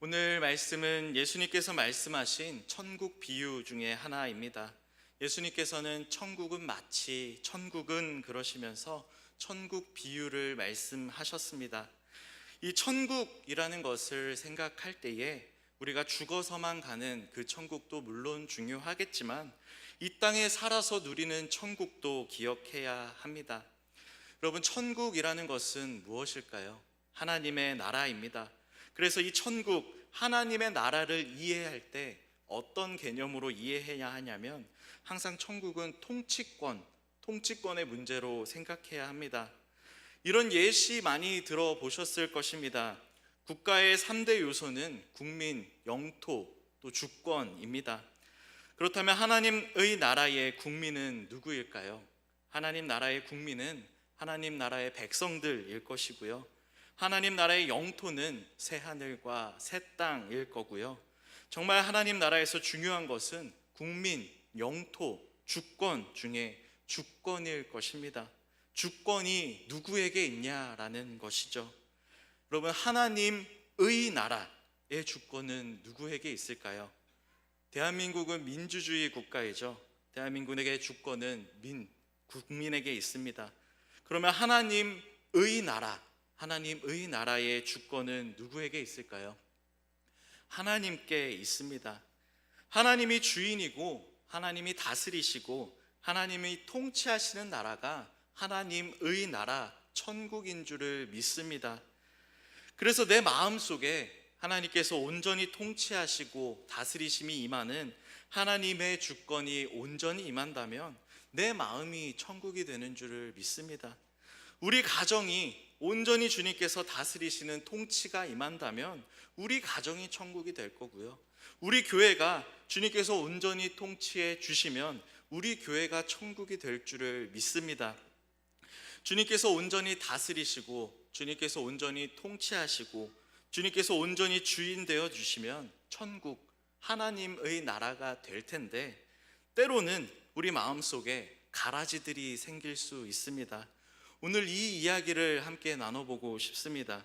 오늘 말씀은 예수님께서 말씀하신 천국 비유 중에 하나입니다. 예수님께서는 천국은 마치 천국은 그러시면서 천국 비유를 말씀하셨습니다. 이 천국이라는 것을 생각할 때에 우리가 죽어서만 가는 그 천국도 물론 중요하겠지만 이 땅에 살아서 누리는 천국도 기억해야 합니다. 여러분, 천국이라는 것은 무엇일까요? 하나님의 나라입니다. 그래서 이 천국, 하나님의 나라를 이해할 때 어떤 개념으로 이해해야 하냐면 항상 천국은 통치권의 문제로 생각해야 합니다. 이런 예시 많이 들어보셨을 것입니다. 국가의 3대 요소는 국민, 영토, 또 주권입니다. 그렇다면 하나님의 나라의 국민은 누구일까요? 하나님 나라의 국민은 하나님 나라의 백성들일 것이고요. 하나님 나라의 영토는 새하늘과 새 땅일 거고요. 정말 하나님 나라에서 중요한 것은 국민, 영토, 주권 중에 주권일 것입니다. 주권이 누구에게 있냐라는 것이죠. 여러분, 하나님의 나라의 주권은 누구에게 있을까요? 대한민국은 민주주의 국가이죠. 대한민국의 주권은 국민에게 있습니다. 그러면 하나님의 나라의 주권은 누구에게 있을까요? 하나님께 있습니다. 하나님이 주인이고 하나님이 다스리시고 하나님이 통치하시는 나라가 하나님의 나라, 천국인 줄을 믿습니다. 그래서 내 마음속에 하나님께서 온전히 통치하시고 다스리심이 임하는 하나님의 주권이 온전히 임한다면 내 마음이 천국이 되는 줄을 믿습니다. 우리 가정이 온전히 주님께서 다스리시는 통치가 임한다면 우리 가정이 천국이 될 거고요. 우리 교회가 주님께서 온전히 통치해 주시면 우리 교회가 천국이 될 줄을 믿습니다. 주님께서 온전히 다스리시고 주님께서 온전히 통치하시고 주님께서 온전히 주인 되어 주시면 천국, 하나님의 나라가 될 텐데 때로는 우리 마음속에 가라지들이 생길 수 있습니다. 오늘 이 이야기를 함께 나눠보고 싶습니다.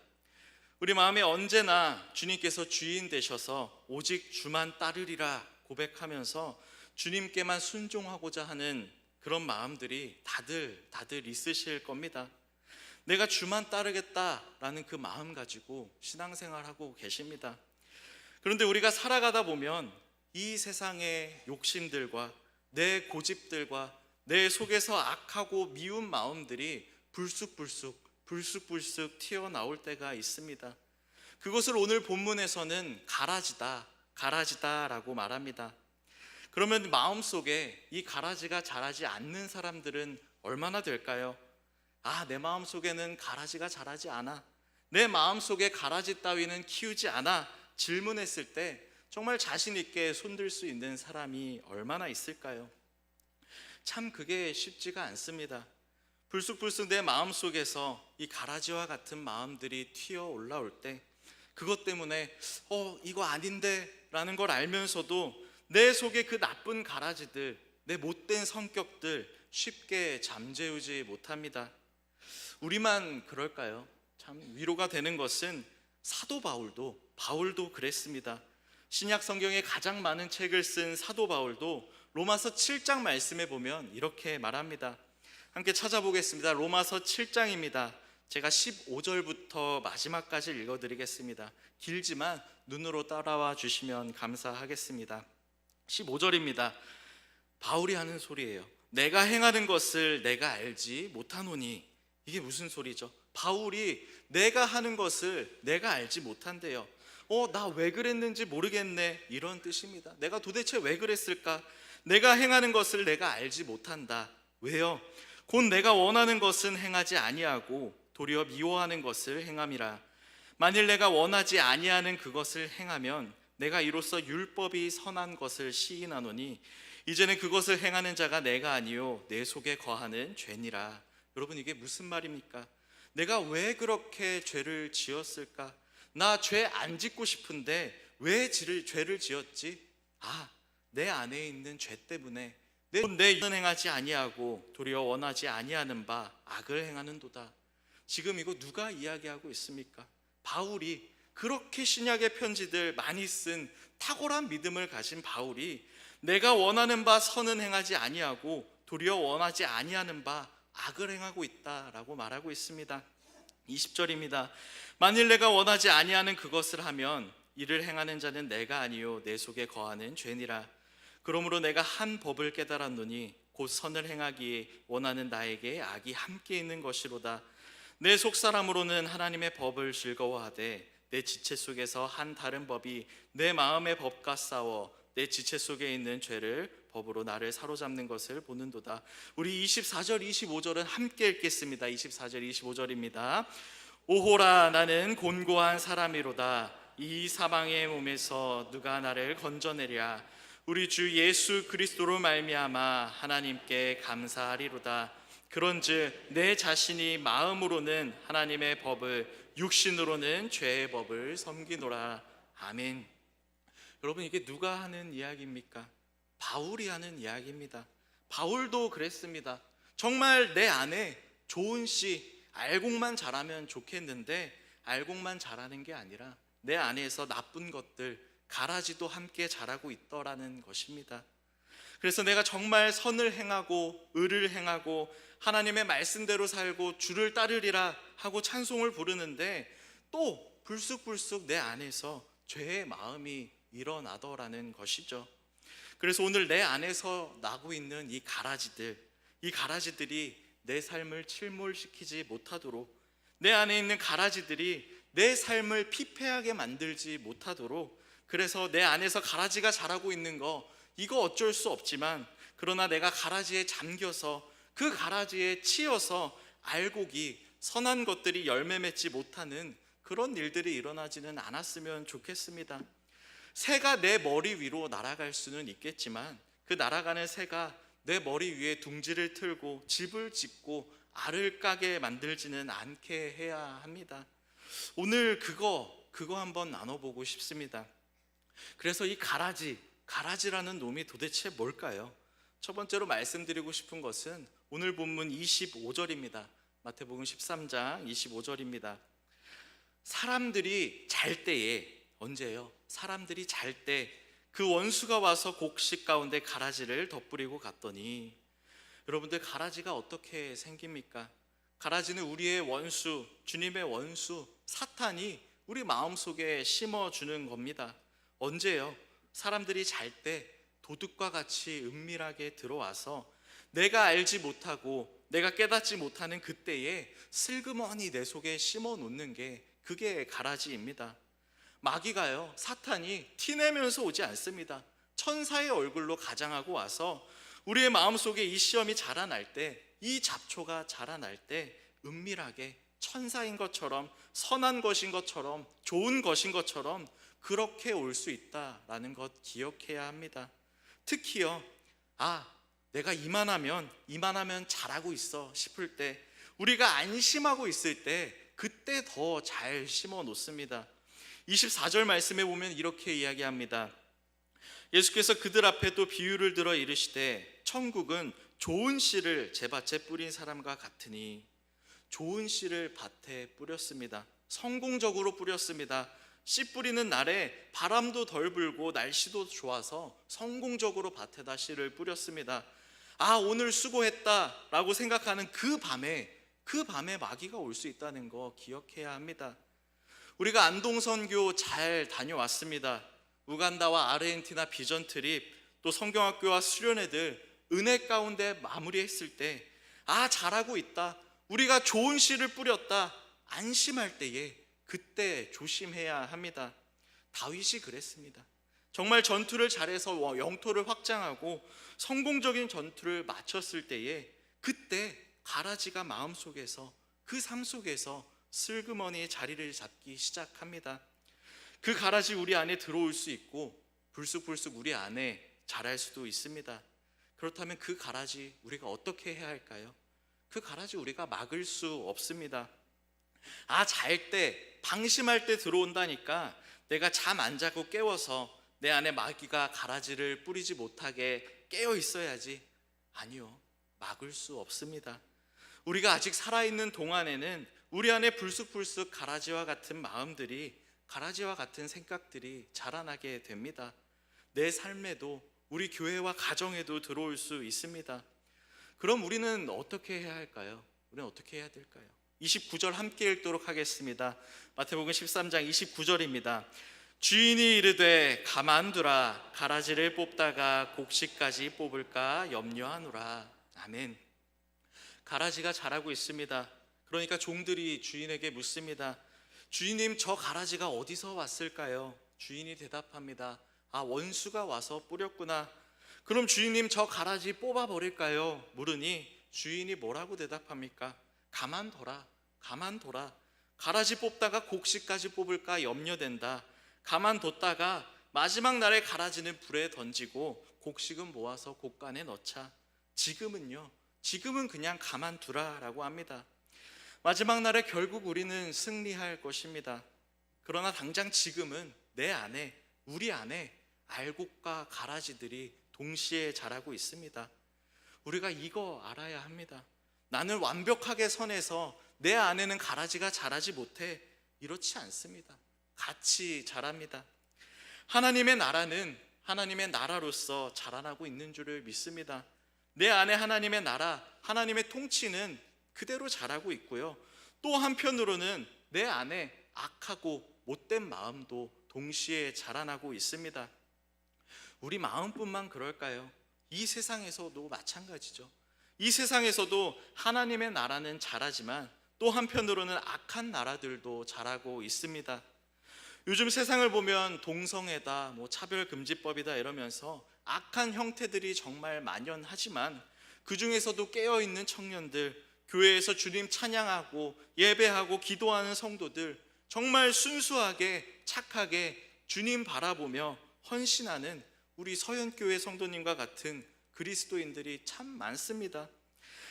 우리 마음에 언제나 주님께서 주인 되셔서 오직 주만 따르리라 고백하면서 주님께만 순종하고자 하는 그런 마음들이 다들 있으실 겁니다. 내가 주만 따르겠다라는 그 마음 가지고 신앙생활하고 계십니다. 그런데 우리가 살아가다 보면 이 세상의 욕심들과 내 고집들과 내 속에서 악하고 미운 마음들이 불쑥불쑥 튀어나올 때가 있습니다. 그것을 오늘 본문에서는 가라지다라고 말합니다. 그러면 마음속에 이 가라지가 자라지 않는 사람들은 얼마나 될까요? 내 마음속에는 가라지가 자라지 않아, 내 마음속에 가라지 따위는 키우지 않아 질문했을 때 정말 자신 있게 손들 수 있는 사람이 얼마나 있을까요? 참 그게 쉽지가 않습니다. 불쑥불쑥 내 마음속에서 이 가라지와 같은 마음들이 튀어 올라올 때 그것 때문에 이거 아닌데 라는 걸 알면서도 내 속에 그 나쁜 가라지들, 내 못된 성격들 쉽게 잠재우지 못합니다. 우리만 그럴까요? 참 위로가 되는 것은 사도 바울도 그랬습니다. 신약 성경에 가장 많은 책을 쓴 사도 바울도 로마서 7장 말씀에 보면 이렇게 말합니다. 함께 찾아보겠습니다. 로마서 7장입니다. 제가 15절부터 마지막까지 읽어드리겠습니다. 길지만 눈으로 따라와 주시면 감사하겠습니다. 15절입니다. 바울이 하는 소리예요. 내가 행하는 것을 내가 알지 못하노니. 이게 무슨 소리죠? 바울이 내가 하는 것을 내가 알지 못한대요. 나 왜 그랬는지 모르겠네, 이런 뜻입니다. 내가 도대체 왜 그랬을까? 내가 행하는 것을 내가 알지 못한다. 왜요? 곧 내가 원하는 것은 행하지 아니하고 도리어 미워하는 것을 행함이라. 만일 내가 원하지 아니하는 그것을 행하면 내가 이로써 율법이 선한 것을 시인하노니 이제는 그것을 행하는 자가 내가 아니요 내 속에 거하는 죄니라. 여러분, 이게 무슨 말입니까? 내가 왜 그렇게 죄를 지었을까? 나 죄 안 짓고 싶은데 왜 죄를 지었지? 내 안에 있는 죄 때문에 내 행하지 아니하고 도리어 원하지 아니하는 바 악을 행하는도다. 지금 이거 누가 이야기하고 있습니까? 바울이 그렇게 신약의 편지들 많이 쓴 탁월한 믿음을 가진 바울이 내가 원하는 바 선은 행하지 아니하고 도리어 원하지 아니하는 바 악을 행하고 있다라고 말하고 있습니다. 20절입니다. 만일 내가 원하지 아니하는 그것을 하면 이를 행하는 자는 내가 아니요 내 속에 거하는 죄니라. 그러므로 내가 한 법을 깨달았노니 곧 선을 행하기에 원하는 나에게 악이 함께 있는 것이로다. 내 속사람으로는 하나님의 법을 즐거워하되 내 지체 속에서 한 다른 법이 내 마음의 법과 싸워 내 지체 속에 있는 죄를 법으로 나를 사로잡는 것을 보는도다. 우리 24절 25절은 함께 읽겠습니다. 24절 25절입니다. 오호라 나는 곤고한 사람이로다. 이 사망의 몸에서 누가 나를 건져내랴. 우리 주 예수 그리스도로 말미암아 하나님께 감사하리로다. 그런즉 내 자신이 마음으로는 하나님의 법을 육신으로는 죄의 법을 섬기노라. 아멘. 여러분, 이게 누가 하는 이야기입니까? 바울이 하는 이야기입니다. 바울도 그랬습니다. 정말 내 안에 좋은 씨, 알곡만 자라면 좋겠는데 알곡만 자라는 게 아니라 내 안에서 나쁜 것들, 가라지도 함께 자라고 있더라는 것입니다. 그래서 내가 정말 선을 행하고 의를 행하고 하나님의 말씀대로 살고 주를 따르리라 하고 찬송을 부르는데 또 불쑥불쑥 내 안에서 죄의 마음이 일어나더라는 것이죠. 그래서 오늘 내 안에서 나고 있는 이 가라지들이 내 삶을 침몰시키지 못하도록, 내 안에 있는 가라지들이 내 삶을 피폐하게 만들지 못하도록, 그래서 내 안에서 가라지가 자라고 있는 거 이거 어쩔 수 없지만, 그러나 내가 가라지에 잠겨서 그 가라지에 치여서 알곡이 선한 것들이 열매 맺지 못하는 그런 일들이 일어나지는 않았으면 좋겠습니다. 새가 내 머리 위로 날아갈 수는 있겠지만 그 날아가는 새가 내 머리 위에 둥지를 틀고 집을 짓고 알을 까게 만들지는 않게 해야 합니다. 오늘 그거 한번 나눠보고 싶습니다. 그래서 이 가라지라는 놈이 도대체 뭘까요? 첫 번째로 말씀드리고 싶은 것은 오늘 본문 25절입니다. 마태복음 13장 25절입니다. 사람들이 잘 때에, 언제요? 사람들이 잘 때 그 원수가 와서 곡식 가운데 가라지를 덧뿌리고 갔더니, 여러분들 가라지가 어떻게 생깁니까? 가라지는 우리의 원수, 주님의 원수 사탄이 우리 마음속에 심어주는 겁니다. 언제요? 사람들이 잘 때 도둑과 같이 은밀하게 들어와서 내가 알지 못하고 내가 깨닫지 못하는 그때에 슬그머니 내 속에 심어 놓는 게 그게 가라지입니다. 마귀가요, 사탄이 티내면서 오지 않습니다. 천사의 얼굴로 가장하고 와서 우리의 마음속에 이 시험이 자라날 때, 이 잡초가 자라날 때 은밀하게 천사인 것처럼, 선한 것인 것처럼, 좋은 것인 것처럼 그렇게 올 수 있다라는 것 기억해야 합니다. 특히요, 내가 이만하면 잘하고 있어 싶을 때, 우리가 안심하고 있을 때 그때 더 잘 심어 놓습니다. 24절 말씀에 보면 이렇게 이야기합니다. 예수께서 그들 앞에 또 비유를 들어 이르시되 천국은 좋은 씨를 제 밭에 뿌린 사람과 같으니, 좋은 씨를 밭에 뿌렸습니다. 성공적으로 뿌렸습니다. 씨 뿌리는 날에 바람도 덜 불고 날씨도 좋아서 성공적으로 밭에다 씨를 뿌렸습니다. 오늘 수고했다 라고 생각하는 그 밤에 마귀가 올 수 있다는 거 기억해야 합니다. 우리가 안동선교 잘 다녀왔습니다. 우간다와 아르헨티나 비전 트립, 또 성경학교와 수련회들 은혜 가운데 마무리했을 때 잘하고 있다, 우리가 좋은 씨를 뿌렸다 안심할 때에 그때 조심해야 합니다. 다윗이 그랬습니다. 정말 전투를 잘해서 영토를 확장하고 성공적인 전투를 마쳤을 때에 그때 가라지가 마음속에서, 그 삶 속에서 슬그머니 자리를 잡기 시작합니다. 그 가라지 우리 안에 들어올 수 있고 불쑥불쑥 우리 안에 자랄 수도 있습니다. 그렇다면 그 가라지 우리가 어떻게 해야 할까요? 그 가라지 우리가 막을 수 없습니다. 잘 때, 방심할 때 들어온다니까 내가 잠 안 자고 깨워서 내 안에 마귀가 가라지를 뿌리지 못하게 깨어 있어야지. 아니요, 막을 수 없습니다. 우리가 아직 살아있는 동안에는 우리 안에 불쑥불쑥 가라지와 같은 마음들이 가라지와 같은 생각들이 자라나게 됩니다. 내 삶에도 우리 교회와 가정에도 들어올 수 있습니다. 그럼 우리는 어떻게 해야 할까요? 우리는 어떻게 해야 될까요? 29절 함께 읽도록 하겠습니다. 마태복음 13장 29절입니다. 주인이 이르되 가만두라, 가라지를 뽑다가 곡식까지 뽑을까 염려하노라. 아멘. 가라지가 자라고 있습니다. 그러니까 종들이 주인에게 묻습니다. 주인님, 저 가라지가 어디서 왔을까요? 주인이 대답합니다. 아, 원수가 와서 뿌렸구나. 그럼 주인님, 저 가라지 뽑아버릴까요? 물으니 주인이 뭐라고 대답합니까? 가만둬라, 가만둬라. 가라지 뽑다가 곡식까지 뽑을까 염려된다. 가만뒀다가 마지막 날에 가라지는 불에 던지고 곡식은 모아서 곡간에 넣자. 지금은 그냥 가만두라라고 합니다. 마지막 날에 결국 우리는 승리할 것입니다. 그러나 당장 지금은 내 안에, 우리 안에 알곡과 가라지들이 동시에 자라고 있습니다. 우리가 이거 알아야 합니다. 나는 완벽하게 선해서 내 안에는 가라지가 자라지 못해. 이렇지 않습니다. 같이 자랍니다. 하나님의 나라는 하나님의 나라로서 자라나고 있는 줄을 믿습니다. 내 안에 하나님의 나라, 하나님의 통치는 그대로 자라고 있고요. 또 한편으로는 내 안에 악하고 못된 마음도 동시에 자라나고 있습니다. 우리 마음뿐만 그럴까요? 이 세상에서도 마찬가지죠. 이 세상에서도 하나님의 나라는 자라지만 또 한편으로는 악한 나라들도 자라고 있습니다. 요즘 세상을 보면 동성애다, 차별금지법이다 이러면서 악한 형태들이 정말 만연하지만 그 중에서도 깨어있는 청년들, 교회에서 주님 찬양하고 예배하고 기도하는 성도들, 정말 순수하게 착하게 주님 바라보며 헌신하는 우리 서현교회 성도님과 같은 그리스도인들이 참 많습니다.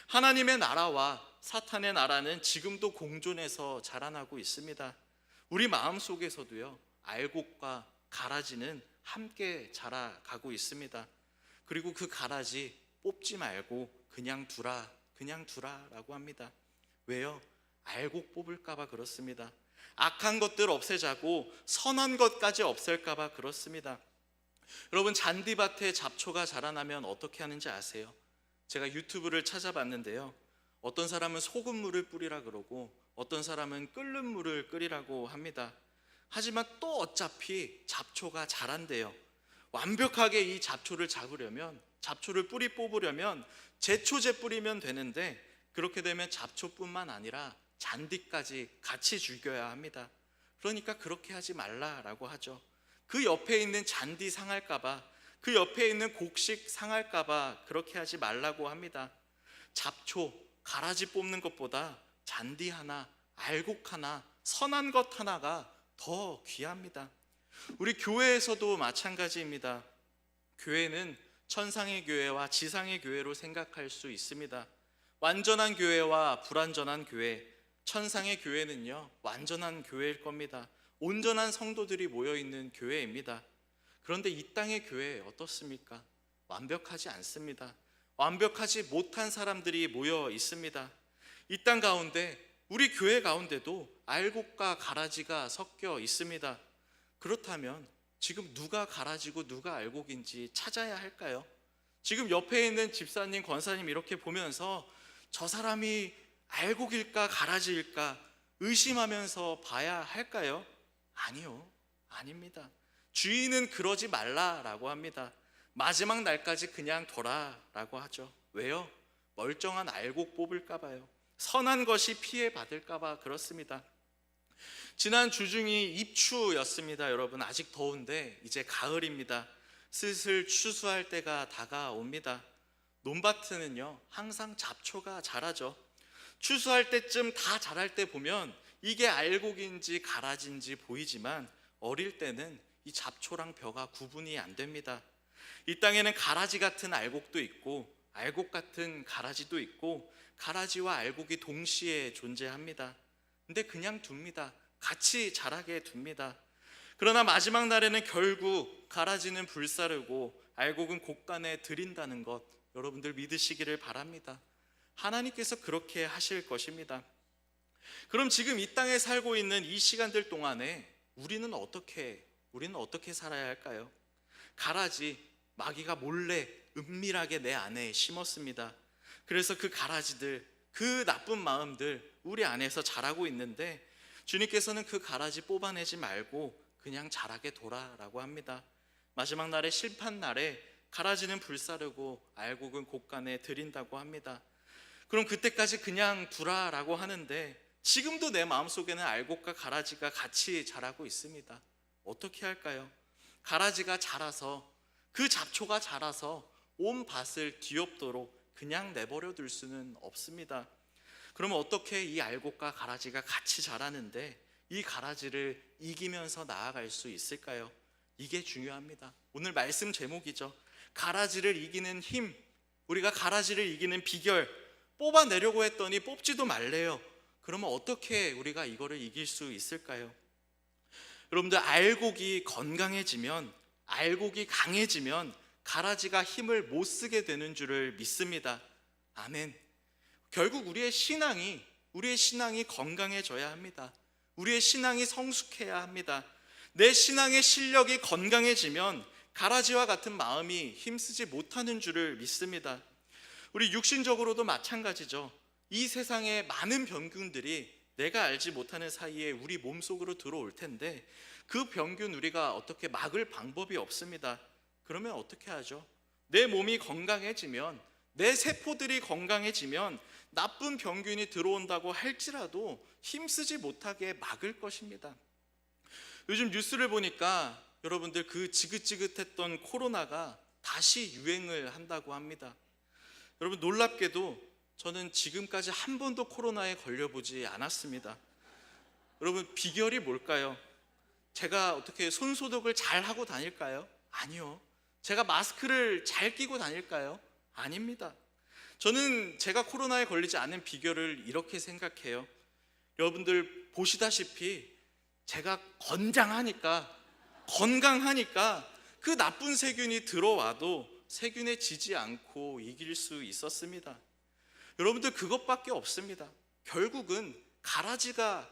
하나님의 나라와 사탄의 나라는 지금도 공존해서 자라나고 있습니다. 우리 마음속에서도요, 알곡과 가라지는 함께 자라가고 있습니다. 그리고 그 가라지 뽑지 말고 그냥 두라라고 합니다. 왜요? 알곡 뽑을까 봐 그렇습니다. 악한 것들 없애자고 선한 것까지 없앨까 봐 그렇습니다. 여러분, 잔디밭에 잡초가 자라나면 어떻게 하는지 아세요? 제가 유튜브를 찾아봤는데요, 어떤 사람은 소금물을 뿌리라 그러고 어떤 사람은 끓는 물을 끓이라고 합니다. 하지만 또 어차피 잡초가 자란대요. 완벽하게 이 잡초를 잡으려면, 잡초를 뿌리 뽑으려면 제초제 뿌리면 되는데, 그렇게 되면 잡초뿐만 아니라 잔디까지 같이 죽여야 합니다. 그러니까 그렇게 하지 말라라고 하죠. 그 옆에 있는 잔디 상할까봐, 그 옆에 있는 곡식 상할까봐 그렇게 하지 말라고 합니다. 잡초, 가라지 뽑는 것보다 잔디 하나, 알곡 하나, 선한 것 하나가 더 귀합니다. 우리 교회에서도 마찬가지입니다. 교회는 천상의 교회와 지상의 교회로 생각할 수 있습니다. 완전한 교회와 불완전한 교회, 천상의 교회는요, 완전한 교회일 겁니다. 온전한 성도들이 모여있는 교회입니다. 그런데 이 땅의 교회 어떻습니까? 완벽하지 않습니다. 완벽하지 못한 사람들이 모여 있습니다. 이 땅 가운데, 우리 교회 가운데도 알곡과 가라지가 섞여 있습니다. 그렇다면 지금 누가 가라지고 누가 알곡인지 찾아야 할까요? 지금 옆에 있는 집사님, 권사님 이렇게 보면서 저 사람이 알곡일까 가라지일까 의심하면서 봐야 할까요? 아니요, 아닙니다. 주인은 그러지 말라라고 합니다. 마지막 날까지 그냥 둬라라고 하죠. 왜요? 멀쩡한 알곡 뽑을까 봐요. 선한 것이 피해받을까 봐 그렇습니다. 지난 주중이 입추였습니다. 여러분, 아직 더운데 이제 가을입니다. 슬슬 추수할 때가 다가옵니다. 논밭에는요, 항상 잡초가 자라죠. 추수할 때쯤 다 자랄 때 보면 이게 알곡인지 가라지인지 보이지만 어릴 때는 이 잡초랑 벼가 구분이 안 됩니다. 이 땅에는 가라지 같은 알곡도 있고 알곡 같은 가라지도 있고 가라지와 알곡이 동시에 존재합니다. 근데 그냥 둡니다. 같이 자라게 둡니다. 그러나 마지막 날에는 결국 가라지는 불사르고 알곡은 곡간에 들인다는 것, 여러분들 믿으시기를 바랍니다. 하나님께서 그렇게 하실 것입니다. 그럼 지금 이 땅에 살고 있는 이 시간들 동안에 우리는 어떻게 살아야 할까요? 가라지, 마귀가 몰래 은밀하게 내 안에 심었습니다. 그래서 그 가라지들, 그 나쁜 마음들 우리 안에서 자라고 있는데, 주님께서는 그 가라지 뽑아내지 말고 그냥 자라게 둬라라고 합니다. 마지막 날에, 심판 날에 가라지는 불사르고 알곡은 곡간에 들인다고 합니다. 그럼 그때까지 그냥 두라라고 하는데, 지금도 내 마음속에는 알곡과 가라지가 같이 자라고 있습니다. 어떻게 할까요? 가라지가 자라서, 그 잡초가 자라서 온 밭을 뒤엎도록 그냥 내버려 둘 수는 없습니다. 그러면 어떻게 이 알곡과 가라지가 같이 자라는데 이 가라지를 이기면서 나아갈 수 있을까요? 이게 중요합니다. 오늘 말씀 제목이죠. 가라지를 이기는 힘, 우리가 가라지를 이기는 비결, 뽑아내려고 했더니 뽑지도 말래요. 그러면 어떻게 우리가 이거를 이길 수 있을까요? 여러분들, 알곡이 건강해지면, 알곡이 강해지면 가라지가 힘을 못 쓰게 되는 줄을 믿습니다. 아멘. 결국 우리의 신앙이 건강해져야 합니다. 우리의 신앙이 성숙해야 합니다. 내 신앙의 실력이 건강해지면 가라지와 같은 마음이 힘쓰지 못하는 줄을 믿습니다. 우리 육신적으로도 마찬가지죠. 이 세상의 많은 병균들이 내가 알지 못하는 사이에 우리 몸속으로 들어올 텐데, 그 병균 우리가 어떻게 막을 방법이 없습니다. 그러면 어떻게 하죠? 내 몸이 건강해지면, 내 세포들이 건강해지면 나쁜 병균이 들어온다고 할지라도 힘쓰지 못하게 막을 것입니다. 요즘 뉴스를 보니까 여러분들, 그 지긋지긋했던 코로나가 다시 유행을 한다고 합니다. 여러분, 놀랍게도 저는 지금까지 한 번도 코로나에 걸려보지 않았습니다. 여러분, 비결이 뭘까요? 제가 어떻게 손소독을 잘 하고 다닐까요? 아니요. 제가 마스크를 잘 끼고 다닐까요? 아닙니다. 저는 제가 코로나에 걸리지 않은 비결을 이렇게 생각해요. 여러분들 보시다시피 제가 건강하니까 그 나쁜 세균이 들어와도 세균에 지지 않고 이길 수 있었습니다. 여러분들, 그것밖에 없습니다. 결국은 가라지가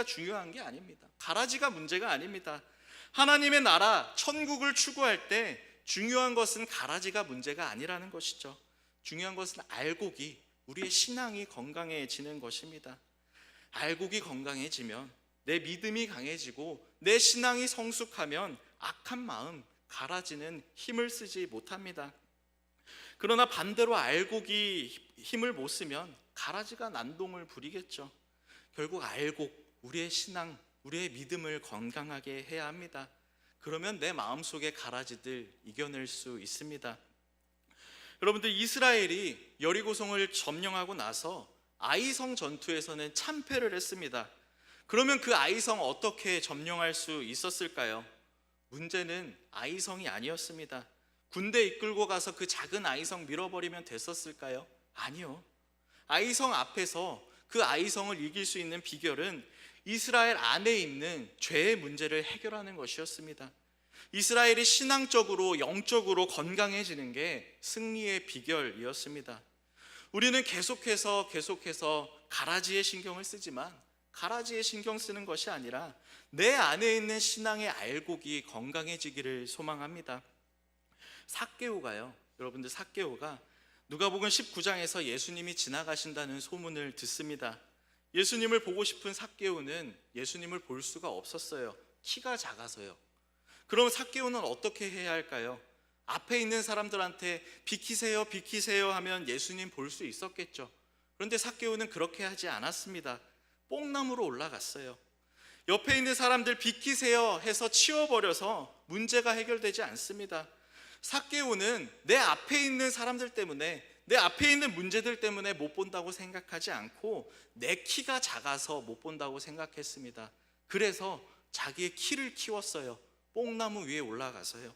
중요한 게 아닙니다. 가라지가 문제가 아닙니다. 하나님의 나라, 천국을 추구할 때 중요한 것은 가라지가 문제가 아니라는 것이죠. 중요한 것은 알곡이, 우리의 신앙이 건강해지는 것입니다. 알곡이 건강해지면, 내 믿음이 강해지고 내 신앙이 성숙하면 악한 마음, 가라지는 힘을 쓰지 못합니다. 그러나 반대로 알곡이 힘을 못 쓰면 가라지가 난동을 부리겠죠. 결국 알곡, 우리의 신앙, 우리의 믿음을 건강하게 해야 합니다. 그러면 내 마음속의 가라지들 이겨낼 수 있습니다. 여러분들, 이스라엘이 여리고성을 점령하고 나서 아이성 전투에서는 참패를 했습니다. 그러면 그 아이성 어떻게 점령할 수 있었을까요? 문제는 아이성이 아니었습니다. 군대 이끌고 가서 그 작은 아이성 밀어버리면 됐었을까요? 아니요. 아이성 앞에서 그 아이성을 이길 수 있는 비결은 이스라엘 안에 있는 죄의 문제를 해결하는 것이었습니다. 이스라엘이 신앙적으로, 영적으로 건강해지는 게 승리의 비결이었습니다. 우리는 계속해서 가라지에 신경을 쓰지만, 가라지에 신경 쓰는 것이 아니라 내 안에 있는 신앙의 알곡이 건강해지기를 소망합니다. 여러분들, 삭개오가 누가복음 19장에서 예수님이 지나가신다는 소문을 듣습니다. 예수님을 보고 싶은 삭개오는 예수님을 볼 수가 없었어요. 키가 작아서요. 그럼 삭개오는 어떻게 해야 할까요? 앞에 있는 사람들한테 비키세요, 비키세요 하면 예수님 볼 수 있었겠죠. 그런데 삭개오는 그렇게 하지 않았습니다. 뽕나무로 올라갔어요. 옆에 있는 사람들 비키세요 해서 치워버려서 문제가 해결되지 않습니다. 삭개오는 내 앞에 있는 사람들 때문에, 내 앞에 있는 문제들 때문에 못 본다고 생각하지 않고 내 키가 작아서 못 본다고 생각했습니다. 그래서 자기의 키를 키웠어요. 뽕나무 위에 올라가서요.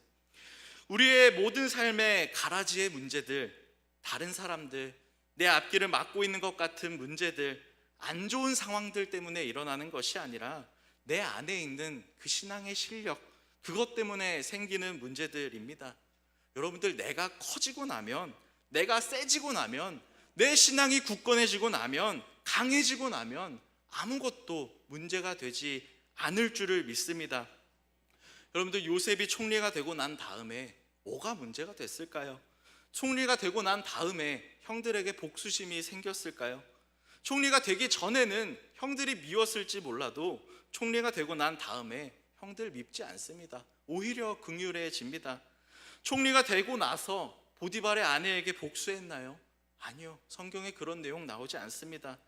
우리의 모든 삶의 가라지의 문제들, 다른 사람들, 내 앞길을 막고 있는 것 같은 문제들, 안 좋은 상황들 때문에 일어나는 것이 아니라 내 안에 있는 그 신앙의 실력, 그것 때문에 생기는 문제들입니다. 여러분들, 내가 커지고 나면, 내가 세지고 나면, 내 신앙이 굳건해지고 나면, 강해지고 나면 아무것도 문제가 되지 않을 줄을 믿습니다. 여러분들, 요셉이 총리가 되고 난 다음에 뭐가 문제가 됐을까요? 총리가 되고 난 다음에 형들에게 복수심이 생겼을까요? 총리가 되기 전에는 형들이 미웠을지 몰라도 총리가 되고 난 다음에 형들 밉지 않습니다. 오히려 긍휼해집니다. 총리가 되고 나서 보디발의 아내에게 복수했나요? 아니요. 성경에 그런 내용 나오지 않습니다.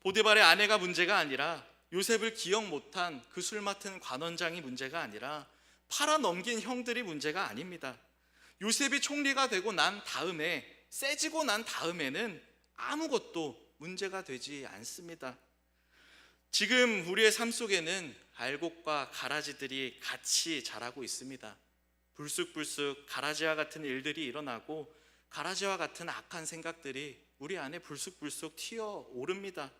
보디발의 아내가 문제가 아니라, 요셉을 기억 못한 그 술 맡은 관원장이 문제가 아니라, 팔아넘긴 형들이 문제가 아닙니다. 요셉이 총리가 되고 난 다음에, 세지고 난 다음에는 아무것도 문제가 되지 않습니다. 지금 우리의 삶 속에는 알곡과 가라지들이 같이 자라고 있습니다. 불쑥불쑥 가라지와 같은 일들이 일어나고, 가라지와 같은 악한 생각들이 우리 안에 불쑥불쑥 튀어오릅니다.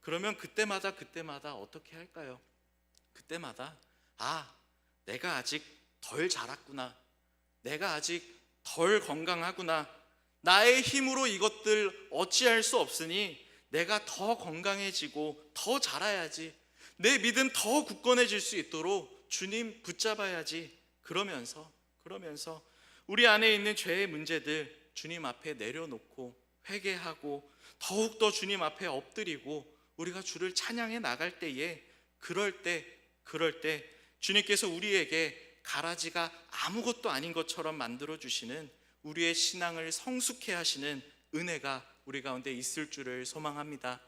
그러면 그때마다 어떻게 할까요? 그때마다 내가 아직 덜 자랐구나, 내가 아직 덜 건강하구나, 나의 힘으로 이것들 어찌할 수 없으니 내가 더 건강해지고 더 자라야지, 내 믿음 더 굳건해질 수 있도록 주님 붙잡아야지. 그러면서 우리 안에 있는 죄의 문제들 주님 앞에 내려놓고 회개하고 더욱더 주님 앞에 엎드리고 우리가 주를 찬양해 나갈 때에, 그럴 때 주님께서 우리에게 가라지가 아무것도 아닌 것처럼 만들어 주시는, 우리의 신앙을 성숙해 하시는 은혜가 우리 가운데 있을 줄을 소망합니다.